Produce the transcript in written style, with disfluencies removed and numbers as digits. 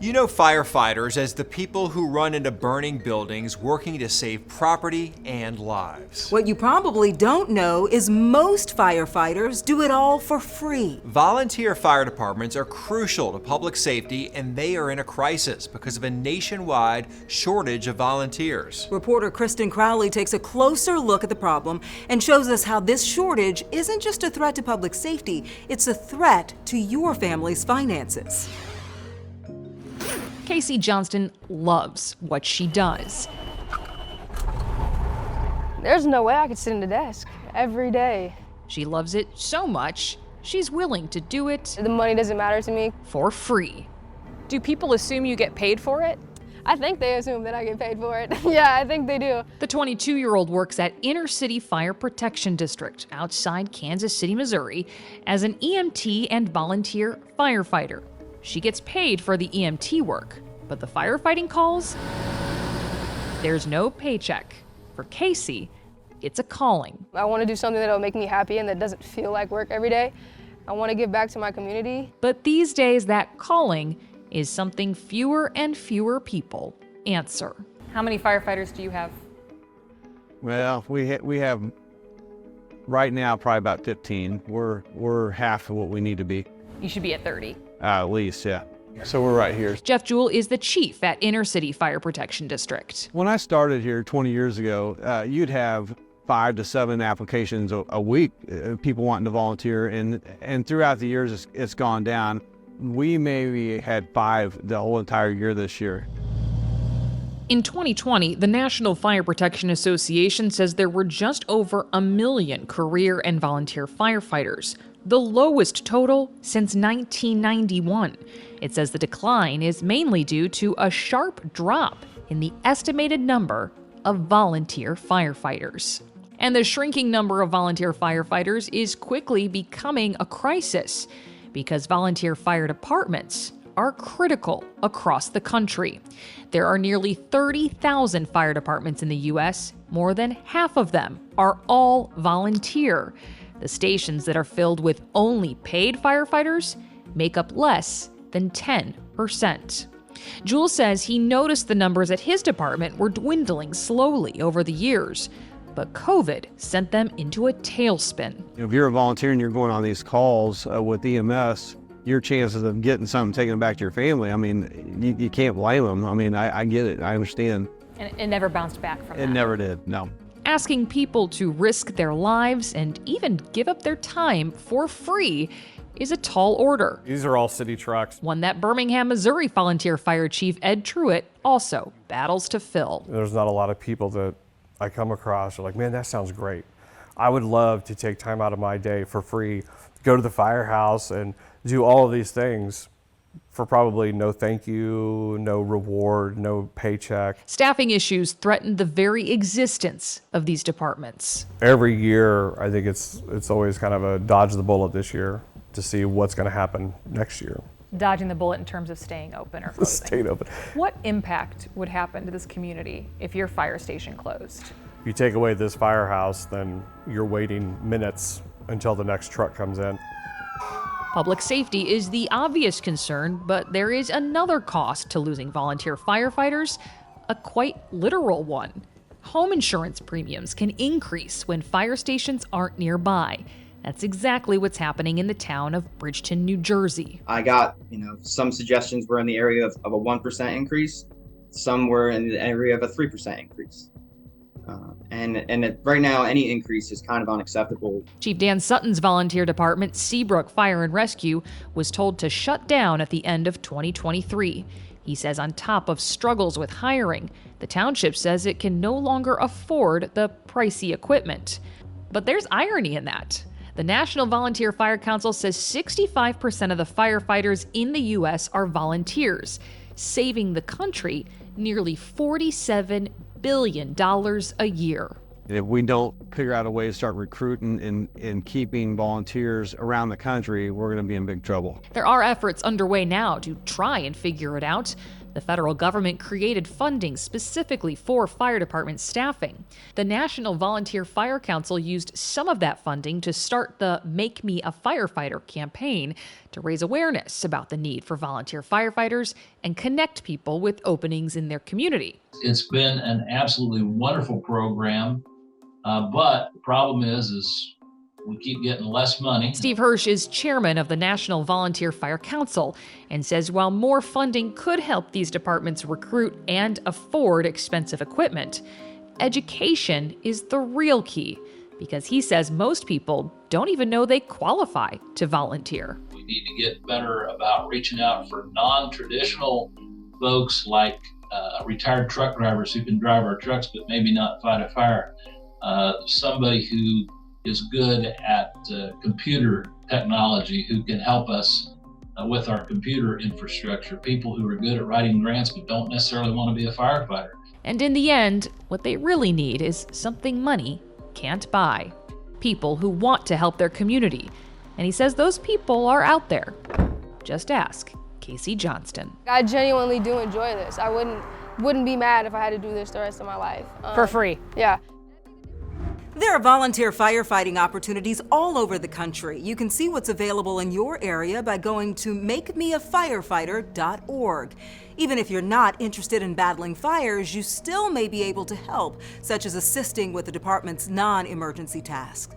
You know firefighters as the people who run into burning buildings working to save property and lives. What you probably don't know is most firefighters do it all for free. Volunteer fire departments are crucial to public safety, and they are in a crisis because of a nationwide shortage of volunteers. Reporter Kristen Crowley takes a closer look at the problem and shows us how this shortage isn't just a threat to public safety, it's a threat to your family's finances. Casey Johnston loves what she does. There's no way I could sit in the desk every day. She loves it so much, she's willing to do it. The money doesn't matter to me. For free. Do people assume you get paid for it? I think they assume that I get paid for it. Yeah, I think they do. The 22-year-old works at Inner City Fire Protection District outside Kansas City, Missouri, as an EMT and volunteer firefighter. She gets paid for the EMT work, but the firefighting calls? There's no paycheck. For Casey, it's a calling. I want to do something that'll make me happy and that doesn't feel like work every day. I want to give back to my community. But these days, that calling is something fewer and fewer people answer. How many firefighters do you have? Well, we have right now probably about 15. We're half of what we need to be. You should be at 30. At least, yeah. So we're right here. Jeff Jewell is the chief at Inner City Fire Protection District. When I started here 20 years ago, you'd have 5 to 7 applications a week, people wanting to volunteer, and throughout the years it's gone down. We maybe had 5 the whole entire year this year. In 2020, the National Fire Protection Association says there were just over 1 million career and volunteer firefighters, the lowest total since 1991. It says the decline is mainly due to a sharp drop in the estimated number of volunteer firefighters. And the shrinking number of volunteer firefighters is quickly becoming a crisis because volunteer fire departments are critical across the country. There are nearly 30,000 fire departments in the U.S. More than half of them are all volunteer. The stations that are filled with only paid firefighters make up less than 10%. Jewell says he noticed the numbers at his department were dwindling slowly over the years, but COVID sent them into a tailspin. If you're a volunteer and you're going on these calls with EMS, your chances of getting something taken back to your family, I mean, you can't blame them. I mean, I get it. I understand. And it never bounced back from that. It never did, no. Asking people to risk their lives and even give up their time for free is a tall order. These are all city trucks. One that Birmingham, Missouri volunteer fire chief Ed Truitt also battles to fill. There's not a lot of people that I come across are like, man, that sounds great. I would love to take time out of my day for free, go to the firehouse and do all of these things for probably no thank you, no reward, no paycheck. Staffing issues threaten the very existence of these departments. Every year, I think it's always kind of a dodge the bullet this year to see what's going to happen next year. Dodging the bullet in terms of staying open or closing. Staying open. What impact would happen to this community if your fire station closed? If you take away this firehouse, then you're waiting minutes until the next truck comes in. Public safety is the obvious concern, but there is another cost to losing volunteer firefighters, a quite literal one. Home insurance premiums can increase when fire stations aren't nearby. That's exactly what's happening in the town of Bridgeton, New Jersey. I got, some suggestions were in the area of a 1% increase. Some were in the area of a 3% increase. Right now, any increase is kind of unacceptable. Chief Dan Sutton's volunteer department, Seabrook Fire and Rescue, was told to shut down at the end of 2023. He says on top of struggles with hiring, the township says it can no longer afford the pricey equipment. But there's irony in that. The National Volunteer Fire Council says 65% of the firefighters in the U.S. are volunteers, saving the country nearly $47 billion a year. If we don't figure out a way to start recruiting and keeping volunteers around the country, we're going to be in big trouble. There are efforts underway now to try and figure it out. The federal government created funding specifically for fire department staffing. The National Volunteer Fire Council used some of that funding to start the Make Me a Firefighter campaign to raise awareness about the need for volunteer firefighters and connect people with openings in their community. It's been an absolutely wonderful program, but the problem is we keep getting less money. Steve Hirsch is chairman of the National Volunteer Fire Council and says while more funding could help these departments recruit and afford expensive equipment, education is the real key, because he says most people don't even know they qualify to volunteer. We need to get better about reaching out for non-traditional folks like retired truck drivers who can drive our trucks but maybe not fight a fire. Somebody who is good at computer technology who can help us with our computer infrastructure. People who are good at writing grants but don't necessarily want to be a firefighter. And in the end, what they really need is something money can't buy. People who want to help their community. And he says those people are out there. Just ask Casey Johnston. I genuinely do enjoy this. I wouldn't be mad if I had to do this the rest of my life. For free. Yeah. There are volunteer firefighting opportunities all over the country. You can see what's available in your area by going to makemeafirefighter.org. Even if you're not interested in battling fires, you still may be able to help, such as assisting with the department's non-emergency tasks.